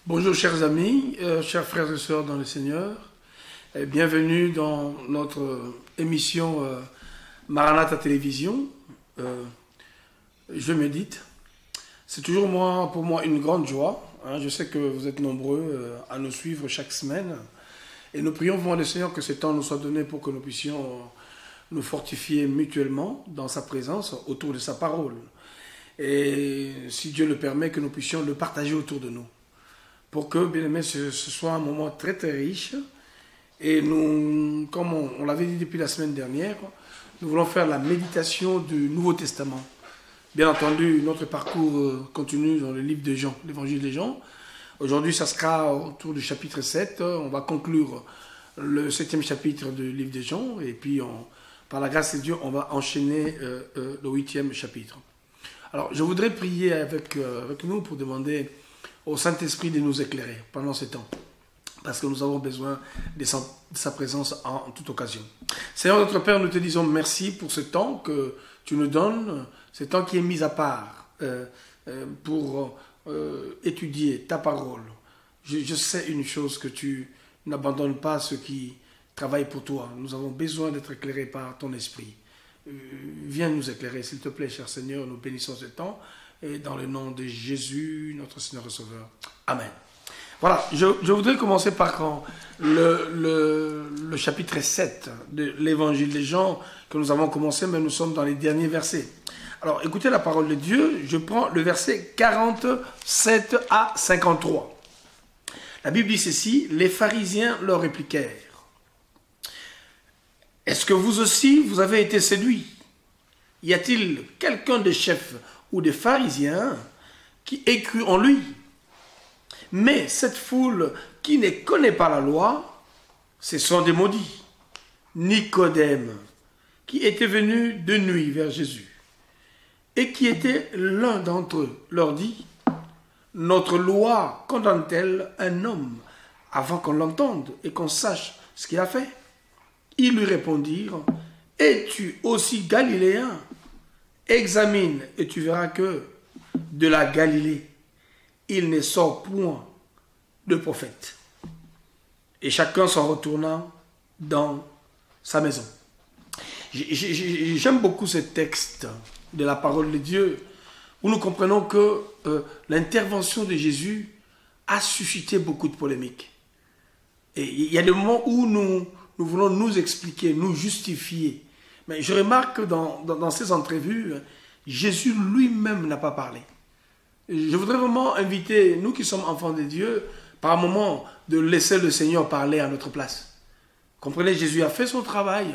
Bonjour chers amis, chers frères et sœurs dans le Seigneur, et bienvenue dans notre émission Maranatha Télévision. Je médite. C'est toujours pour moi une grande joie. Je sais que vous êtes nombreux à nous suivre chaque semaine. Et nous prions vraiment le Seigneur que ce temps nous soit donné pour que nous puissions nous fortifier mutuellement dans sa présence autour de sa parole. Et si Dieu le permet, que nous puissions le partager autour de nous. Pour que, bien aimé, ce soit un moment très très riche. Et nous, comme on l'avait dit depuis la semaine dernière, nous voulons faire la méditation du Nouveau Testament. Bien entendu, notre parcours continue dans le livre de Jean, l'évangile de Jean. Aujourd'hui, ça sera autour du chapitre 7. On va conclure le 7e chapitre du livre de Jean. Et puis, par la grâce de Dieu, on va enchaîner le 8e chapitre. Alors, je voudrais prier avec nous pour demander au Saint-Esprit de nous éclairer pendant ce temps, parce que nous avons besoin de sa présence en toute occasion. Seigneur notre Père, nous te disons merci pour ce temps que tu nous donnes, ce temps qui est mis à part pour étudier ta parole. Je sais une chose, que tu n'abandonnes pas ceux qui travaillent pour toi. Nous avons besoin d'être éclairés par ton Esprit. Viens nous éclairer, s'il te plaît, cher Seigneur, nous bénissons ce temps. Et dans le nom de Jésus, notre Seigneur et Sauveur. Amen. Voilà, je voudrais commencer par le chapitre 7 de l'évangile de Jean que nous avons commencé, mais nous sommes dans les derniers versets. Alors, écoutez la parole de Dieu, je prends le verset 47 à 53. La Bible dit ceci: les pharisiens leur répliquèrent: est-ce que vous aussi, vous avez été séduits? Y a-t-il quelqu'un des chefs ou des pharisiens qui ait cru en lui? Mais cette foule qui ne connaît pas la loi, ce sont des maudits. Nicodème, qui était venu de nuit vers Jésus, et qui était l'un d'entre eux, leur dit: notre loi condamne-t-elle un homme avant qu'on l'entende et qu'on sache ce qu'il a fait? Ils lui répondirent: es-tu aussi galiléen? Examine et tu verras que de la Galilée, il ne sort point de prophète. Et chacun s'en retourna dans sa maison. J'aime beaucoup ce texte de la parole de Dieu, où nous comprenons que l'intervention de Jésus a suscité beaucoup de polémiques. Et il y a des moments où nous voulons nous expliquer, nous justifier. Mais je remarque que dans ces entrevues, Jésus lui-même n'a pas parlé. Je voudrais vraiment inviter, nous qui sommes enfants de Dieu, par moment, de laisser le Seigneur parler à notre place. Comprenez, Jésus a fait son travail,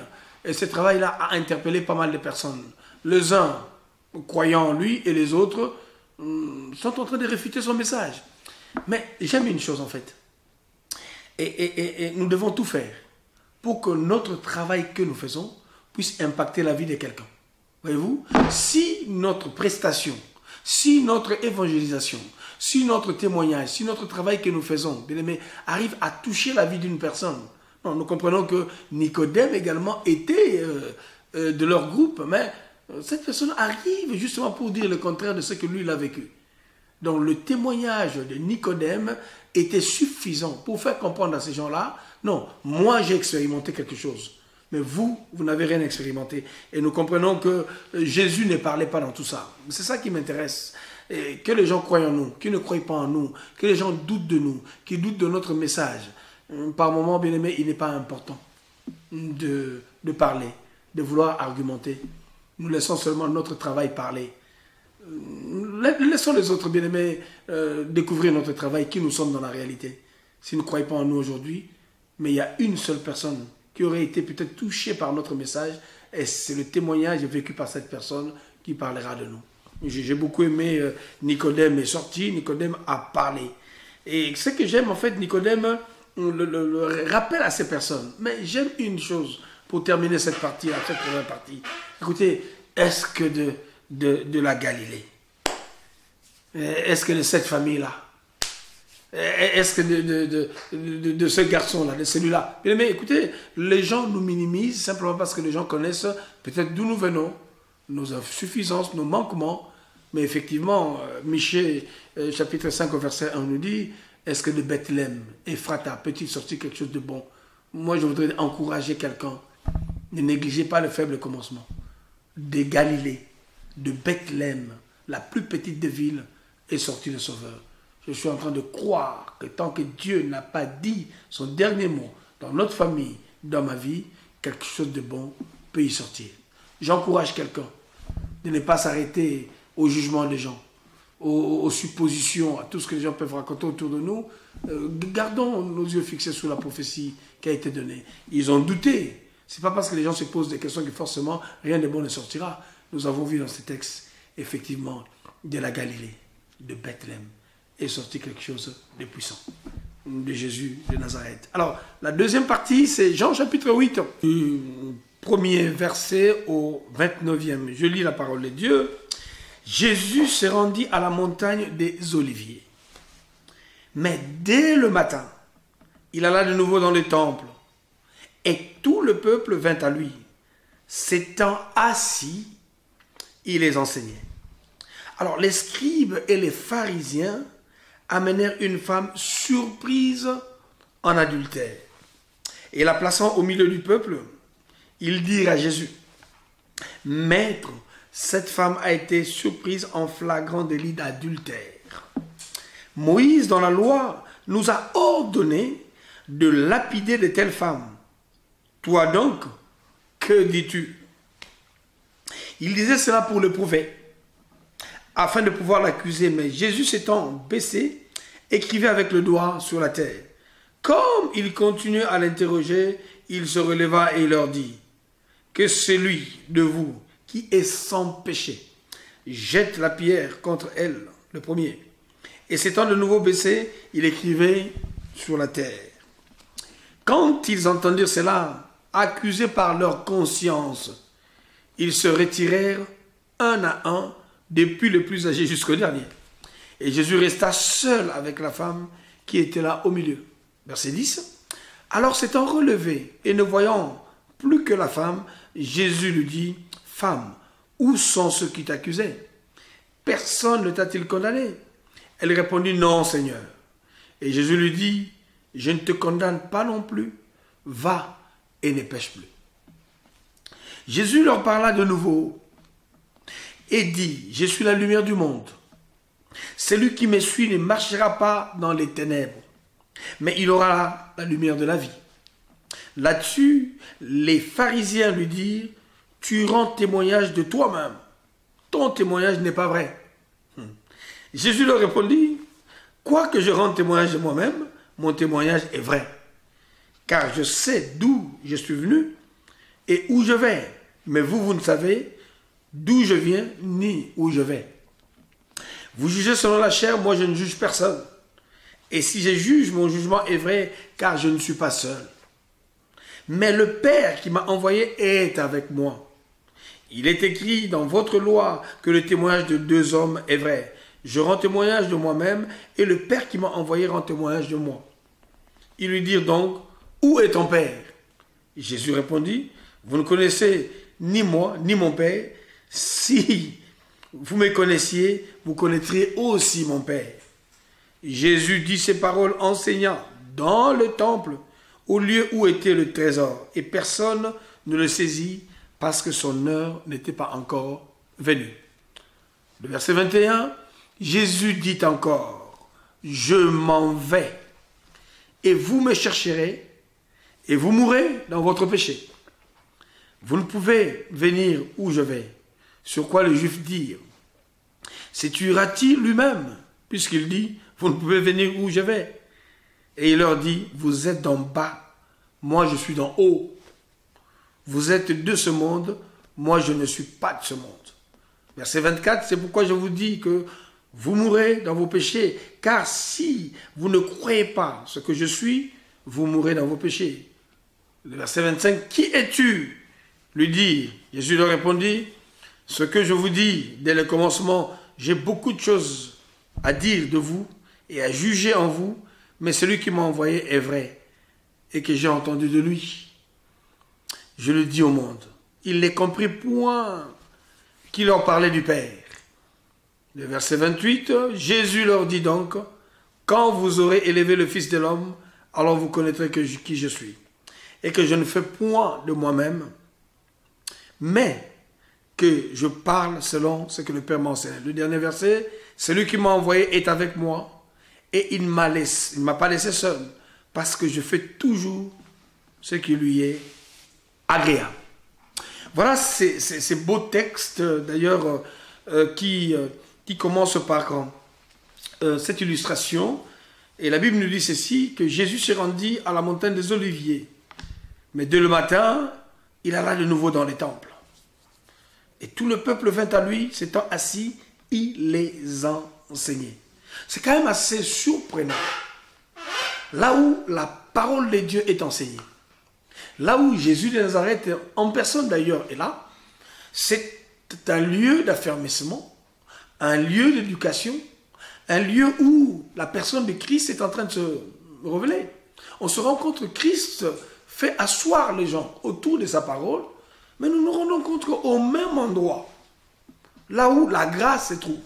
et ce travail-là a interpellé pas mal de personnes. Les uns croyant en lui, et les autres sont en train de réfuter son message. Mais j'aime une chose en fait. Et nous devons tout faire pour que notre travail que nous faisons puisse impacter la vie de quelqu'un. Voyez-vous, si notre prestation, si notre évangélisation, si notre témoignage, si notre travail que nous faisons, bien aimé, arrive à toucher la vie d'une personne, non, nous comprenons que Nicodème également était de leur groupe, mais cette personne arrive justement pour dire le contraire de ce que lui il a vécu. Donc le témoignage de Nicodème était suffisant pour faire comprendre à ces gens-là: non, moi j'ai expérimenté quelque chose. Mais vous n'avez rien expérimenté. Et nous comprenons que Jésus ne parlait pas dans tout ça. C'est ça qui m'intéresse. Et que les gens croient en nous, qui ne croient pas en nous, que les gens doutent de nous, qui doutent de notre message. Par moments, bien aimé, il n'est pas important de parler, de vouloir argumenter. Nous laissons seulement notre travail parler. Laissons les autres, bien aimés, découvrir notre travail, qui nous sommes dans la réalité. S'ils ne croient pas en nous aujourd'hui, mais il y a une seule personne qui aurait été peut-être touché par notre message, et c'est le témoignage vécu par cette personne qui parlera de nous. J'ai beaucoup aimé Nicodème est sorti, Nicodème a parlé. Et ce que j'aime en fait, Nicodème le rappelle à ces personnes. Mais j'aime une chose pour terminer cette partie, cette première partie. Écoutez, est-ce que de la Galilée? Est-ce que de cette famille-là? Est-ce que de ce garçon-là, de celui-là? Mais écoutez, les gens nous minimisent simplement parce que les gens connaissent peut-être d'où nous venons, nos insuffisances, nos manquements, Mais effectivement, Michée, chapitre 5, au verset 1, nous dit, est-ce que de Bethléem, Ephrata, peut-il sortir quelque chose de bon? Moi, je voudrais encourager quelqu'un. Ne négligez pas le faible commencement. De Galilée, de Bethléem, la plus petite des villes, est sorti le Sauveur. Je suis en train de croire que tant que Dieu n'a pas dit son dernier mot dans notre famille, dans ma vie, quelque chose de bon peut y sortir. J'encourage quelqu'un de ne pas s'arrêter au jugement des gens, aux suppositions, à tout ce que les gens peuvent raconter autour de nous. Gardons nos yeux fixés sur la prophétie qui a été donnée. Ils ont douté. Ce n'est pas parce que les gens se posent des questions que forcément rien de bon ne sortira. Nous avons vu dans ces textes, effectivement, de la Galilée, de Bethléem, est sorti quelque chose de puissant, de Jésus de Nazareth. Alors, la deuxième partie, c'est Jean chapitre 8, du premier verset au 29e. Je lis la parole de Dieu. Jésus se rendit à la montagne des Oliviers. Mais dès le matin, il alla de nouveau dans le temple, et tout le peuple vint à lui. S'étant assis, il les enseignait. Alors, les scribes et les pharisiens amenèrent une femme surprise en adultère. Et la plaçant au milieu du peuple, ils dirent à Jésus, « Maître, cette femme a été surprise en flagrant délit d'adultère. Moïse, dans la loi, nous a ordonné de lapider de telles femmes. Toi donc, que dis-tu » Il disait cela pour le prouver, afin de pouvoir l'accuser. Mais Jésus s'étant baissé, écrivait avec le doigt sur la terre. Comme il continuait à l'interroger, il se releva et leur dit, « Que celui de vous qui est sans péché jette la pierre contre elle, le premier. » Et s'étant de nouveau baissé, il écrivait sur la terre. Quand ils entendirent cela, accusés par leur conscience, ils se retirèrent un à un, depuis le plus âgé jusqu'au dernier. Et Jésus resta seul avec la femme qui était là au milieu. Verset 10. Alors s'étant relevé et ne voyant plus que la femme, Jésus lui dit, « Femme, où sont ceux qui t'accusaient? Personne ne t'a-t-il condamné ?» Elle répondit, « Non, Seigneur. » Et Jésus lui dit, « Je ne te condamne pas non plus. Va et ne pêche plus. » Jésus leur parla de nouveau et dit, « Je suis la lumière du monde. Celui qui me suit ne marchera pas dans les ténèbres, mais il aura la lumière de la vie. » Là-dessus, les pharisiens lui dirent, « Tu rends témoignage de toi-même. Ton témoignage n'est pas vrai. » Jésus leur répondit, « Quoique je rende témoignage de moi-même, mon témoignage est vrai. Car je sais d'où je suis venu et où je vais. Mais vous, vous ne savez d'où je viens ni où je vais. Vous jugez selon la chair, moi je ne juge personne. Et si je juge, mon jugement est vrai, car je ne suis pas seul. Mais le Père qui m'a envoyé est avec moi. Il est écrit dans votre loi que le témoignage de deux hommes est vrai. Je rends témoignage de moi-même, et le Père qui m'a envoyé rend témoignage de moi. » Ils lui dirent donc, « Où est ton Père ?» Jésus répondit, « Vous ne connaissez ni moi, ni mon Père. Si vous me connaissiez, vous connaîtriez aussi mon Père. » Jésus dit ces paroles enseignant dans le temple, au lieu où était le trésor, et personne ne le saisit parce que son heure n'était pas encore venue. Le verset 21, Jésus dit encore, « Je m'en vais, et vous me chercherez, et vous mourrez dans votre péché. Vous ne pouvez venir où je vais. » Sur quoi les Juifs dirent, « Se tuera-t-il lui-même, puisqu'il dit, vous ne pouvez venir où je vais. » Et il leur dit, « Vous êtes d'en bas, moi je suis d'en haut. Vous êtes de ce monde, moi je ne suis pas de ce monde. » Verset 24, c'est pourquoi je vous dis que vous mourrez dans vos péchés, car si vous ne croyez pas ce que je suis, vous mourrez dans vos péchés. Le verset 25, « Qui es-tu » lui dit. Jésus leur répondit, « Ce que je vous dis dès le commencement, j'ai beaucoup de choses à dire de vous et à juger en vous, mais celui qui m'a envoyé est vrai et que j'ai entendu de lui. Je le dis au monde. Il ne comprit point qui leur parlait du Père. Le verset 28, Jésus leur dit donc, quand vous aurez élevé le Fils de l'homme, alors vous connaîtrez qui je suis. Et que je ne fais point de moi-même, mais que je parle selon ce que le Père m'enseigne. Le dernier verset, celui qui m'a envoyé est avec moi et il ne m'a pas laissé seul parce que je fais toujours ce qui lui est agréable. Voilà ces beaux textes d'ailleurs qui commencent par cette illustration. Et la Bible nous dit ceci, que Jésus se rendit à la montagne des Oliviers. Mais dès le matin, il alla de nouveau dans les temples. Et tout le peuple vint à lui, s'étant assis, il les enseignait. C'est quand même assez surprenant. Là où la parole de Dieu est enseignée, là où Jésus de Nazareth, en personne d'ailleurs, est là, c'est un lieu d'affermissement, un lieu d'éducation, un lieu où la personne de Christ est en train de se révéler. On se rend compte que Christ fait asseoir les gens autour de sa parole, mais nous nous rendons compte qu'au même endroit, là où la grâce se trouve,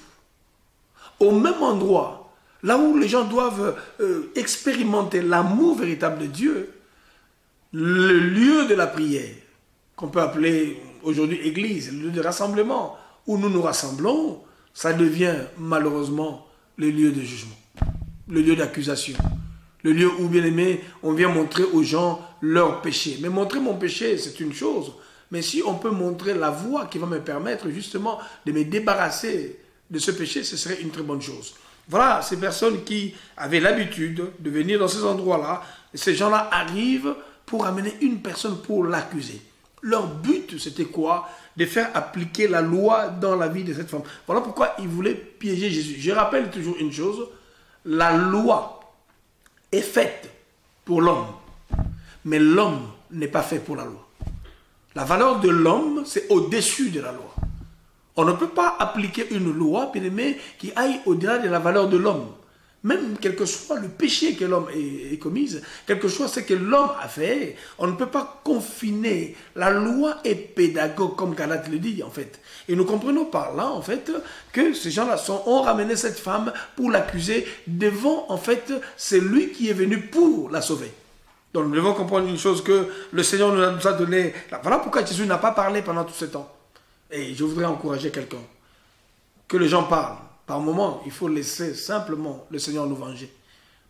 au même endroit, là où les gens doivent expérimenter l'amour véritable de Dieu, le lieu de la prière, qu'on peut appeler aujourd'hui église, le lieu de rassemblement, où nous nous rassemblons, ça devient malheureusement le lieu de jugement, le lieu d'accusation, le lieu où, bien aimé, on vient montrer aux gens leur péché. Mais montrer mon péché, c'est une chose, mais si on peut montrer la voie qui va me permettre justement de me débarrasser de ce péché, ce serait une très bonne chose. Voilà, ces personnes qui avaient l'habitude de venir dans ces endroits-là, ces gens-là arrivent pour amener une personne pour l'accuser. Leur but, c'était quoi? De faire appliquer la loi dans la vie de cette femme. Voilà pourquoi ils voulaient piéger Jésus. Je rappelle toujours une chose, la loi est faite pour l'homme, mais l'homme n'est pas fait pour la loi. La valeur de l'homme, c'est au-dessus de la loi. On ne peut pas appliquer une loi, bien aimé, qui aille au-delà de la valeur de l'homme. Même quel que soit le péché que l'homme ait commis, quel que soit ce que l'homme a fait, on ne peut pas confiner. La loi est pédagogue, comme Galate le dit, en fait. Et nous comprenons par là, en fait, que ces gens-là ont ramené cette femme pour l'accuser devant, en fait, celui qui est venu pour la sauver. Donc nous devons comprendre une chose, que le Seigneur nous a donné. Voilà pourquoi Jésus n'a pas parlé pendant tout ce temps. Et je voudrais encourager quelqu'un. Que les gens parlent. Par moment, il faut laisser simplement le Seigneur nous venger.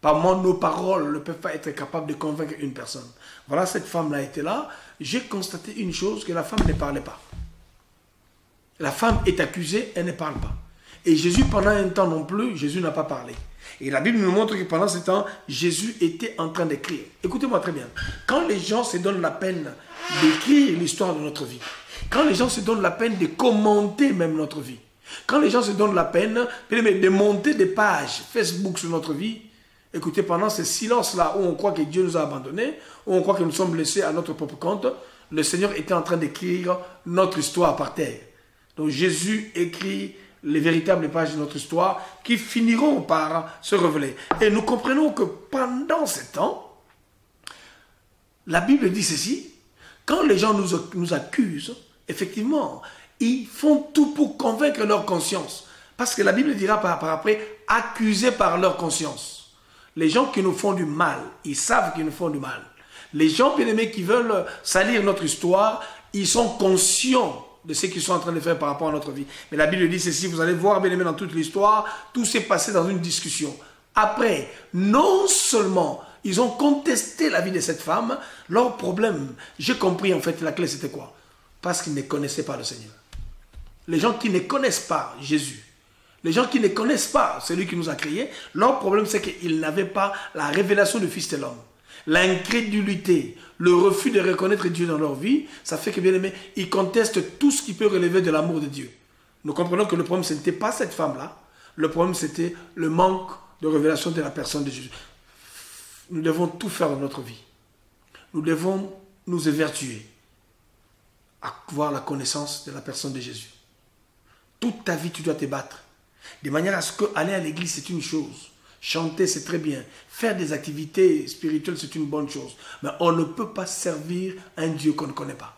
Par moment, nos paroles ne peuvent pas être capables de convaincre une personne. Voilà, cette femme-là était là. J'ai constaté une chose, que la femme ne parlait pas. La femme est accusée, elle ne parle pas. Et Jésus, pendant un temps non plus, Jésus n'a pas parlé. Et la Bible nous montre que pendant ce temps, Jésus était en train d'écrire. Écoutez-moi très bien. Quand les gens se donnent la peine d'écrire l'histoire de notre vie, quand les gens se donnent la peine de commenter même notre vie, quand les gens se donnent la peine de monter des pages Facebook sur notre vie, écoutez, pendant ce silence-là où on croit que Dieu nous a abandonnés, où on croit que nous sommes laissés à notre propre compte, le Seigneur était en train d'écrire notre histoire par terre. Donc Jésus écrit les véritables pages de notre histoire qui finiront par se révéler. Et nous comprenons que pendant ce temps, la Bible dit ceci, quand les gens nous accusent, effectivement, ils font tout pour convaincre leur conscience. Parce que la Bible dira par après, accusés par leur conscience. Les gens qui nous font du mal, ils savent qu'ils nous font du mal. Les gens bien-aimés qui veulent salir notre histoire, ils sont conscients de ce qu'ils sont en train de faire par rapport à notre vie. Mais la Bible dit ceci, vous allez voir bien-aimés dans toute l'histoire, tout s'est passé dans une discussion. Après, non seulement ils ont contesté la vie de cette femme, leur problème, j'ai compris en fait la clé c'était quoi? Parce qu'ils ne connaissaient pas le Seigneur. Les gens qui ne connaissent pas Jésus, les gens qui ne connaissent pas celui qui nous a créés, leur problème c'est qu'ils n'avaient pas la révélation du Fils de l'homme. L'incrédulité, le refus de reconnaître Dieu dans leur vie, ça fait que bien aimé, ils contestent tout ce qui peut relever de l'amour de Dieu. Nous comprenons que le problème ce n'était pas cette femme-là, le problème c'était le manque de révélation de la personne de Jésus. Nous devons tout faire dans notre vie. Nous devons nous évertuer à avoir la connaissance de la personne de Jésus. Toute ta vie, tu dois te battre. De manière à ce que aller à l'église, c'est une chose. Chanter, c'est très bien. Faire des activités spirituelles, c'est une bonne chose. Mais on ne peut pas servir un Dieu qu'on ne connaît pas.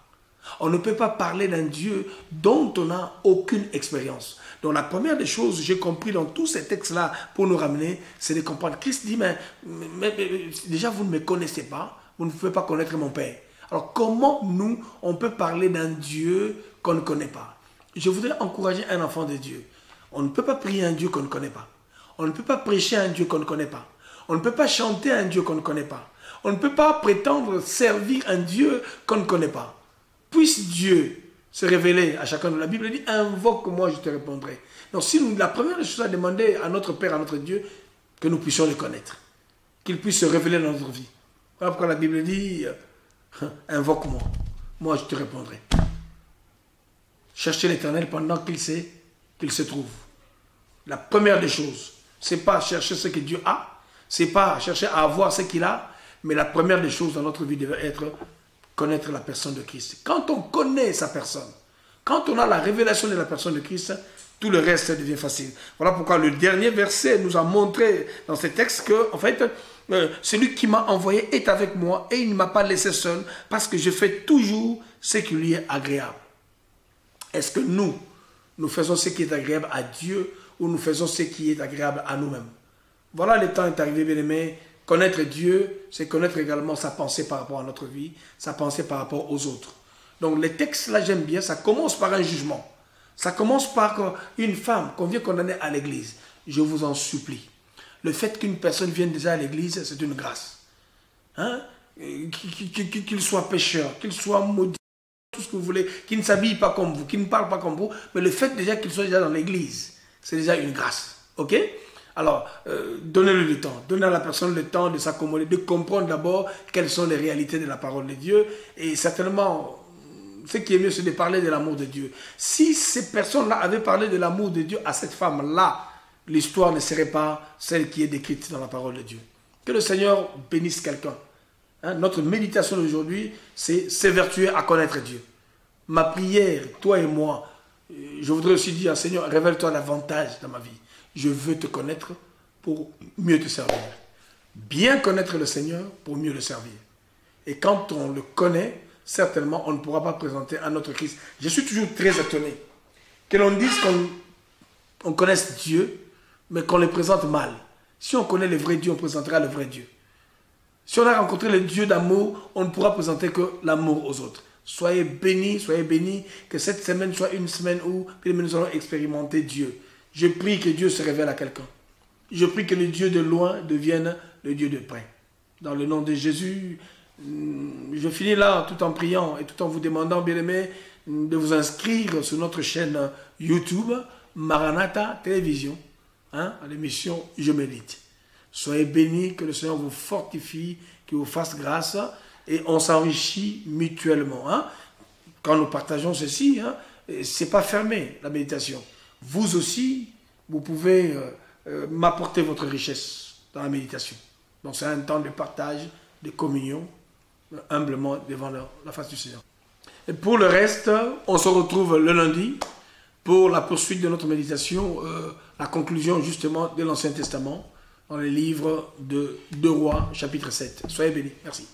On ne peut pas parler d'un Dieu dont on n'a aucune expérience. Donc la première des choses, j'ai compris dans tous ces textes-là pour nous ramener, c'est de comprendre. Christ dit, mais déjà vous ne me connaissez pas, vous ne pouvez pas connaître mon Père. Alors comment nous, on peut parler d'un Dieu qu'on ne connaît pas? Je voudrais encourager un enfant de Dieu. On ne peut pas prier un Dieu qu'on ne connaît pas. On ne peut pas prêcher un Dieu qu'on ne connaît pas. On ne peut pas chanter un Dieu qu'on ne connaît pas. On ne peut pas prétendre servir un Dieu qu'on ne connaît pas. Puisse Dieu se révéler à chacun de la Bible dit, invoque-moi, je te répondrai. Donc si nous, la première chose à demander à notre Père, à notre Dieu, que nous puissions le connaître. Qu'il puisse se révéler dans notre vie. Voilà pourquoi la Bible dit, invoque-moi, moi je te répondrai. Cherchez l'Éternel pendant qu'il se trouve. La première des choses, c'est pas chercher ce que Dieu a, c'est pas chercher à avoir ce qu'il a, mais la première des choses dans notre vie devait être connaître la personne de Christ. Quand on connaît sa personne, quand on a la révélation de la personne de Christ, tout le reste devient facile. Voilà pourquoi le dernier verset nous a montré dans ce texte que, en fait, celui qui m'a envoyé est avec moi et il ne m'a pas laissé seul parce que je fais toujours ce qui lui est agréable. Est-ce que nous faisons ce qui est agréable à Dieu ou nous faisons ce qui est agréable à nous-mêmes? Voilà, le temps est arrivé, bien aimé. Connaître Dieu, c'est connaître également sa pensée par rapport à notre vie, sa pensée par rapport aux autres. Donc les textes là, j'aime bien, ça commence par un jugement. Ça commence par une femme qu'on vient condamner à l'église. Je vous en supplie. Le fait qu'une personne vienne déjà à l'église, c'est une grâce. Hein? Qu'il soit pécheur, qu'il soit maudit, tout ce que vous voulez, qu'il ne s'habille pas comme vous, qu'il ne parle pas comme vous, mais le fait déjà qu'il soit déjà dans l'église, c'est déjà une grâce. Ok? Alors, donnez-le le temps. Donnez à la personne le temps de s'accommoder, de comprendre d'abord quelles sont les réalités de la parole de Dieu. Et certainement, ce qui est mieux, c'est de parler de l'amour de Dieu. Si ces personnes-là avaient parlé de l'amour de Dieu à cette femme-là, l'histoire ne serait pas celle qui est décrite dans la parole de Dieu. Que le Seigneur bénisse quelqu'un. Hein, notre méditation d'aujourd'hui, c'est s'évertuer à connaître Dieu. Ma prière, toi et moi, je voudrais aussi dire, Seigneur, révèle-toi davantage dans ma vie. Je veux te connaître pour mieux te servir. Bien connaître le Seigneur pour mieux le servir. Et quand on le connaît, certainement, on ne pourra pas présenter un autre Christ. Je suis toujours très étonné que l'on dise qu'on connaisse Dieu, mais qu'on le présente mal. Si on connaît le vrai Dieu, on présentera le vrai Dieu. Si on a rencontré le Dieu d'amour, on ne pourra présenter que l'amour aux autres. Soyez bénis, que cette semaine soit une semaine où nous allons expérimenter Dieu. Je prie que Dieu se révèle à quelqu'un. Je prie que le Dieu de loin devienne le Dieu de près. Dans le nom de Jésus, je finis là tout en priant et tout en vous demandant, bien-aimés, de vous inscrire sur notre chaîne YouTube, Maranatha Télévision, à l'émission Je médite. Soyez bénis, que le Seigneur vous fortifie, qu'il vous fasse grâce et on s'enrichit mutuellement. Quand nous partageons ceci, ce n'est pas fermé, la méditation. Vous aussi, vous pouvez m'apporter votre richesse dans la méditation. Donc c'est un temps de partage, de communion, humblement devant la face du Seigneur. Et pour le reste, on se retrouve le lundi pour la poursuite de notre méditation, la conclusion justement de l'Ancien Testament, dans les livres de 2 Rois, chapitre 7. Soyez bénis. Merci.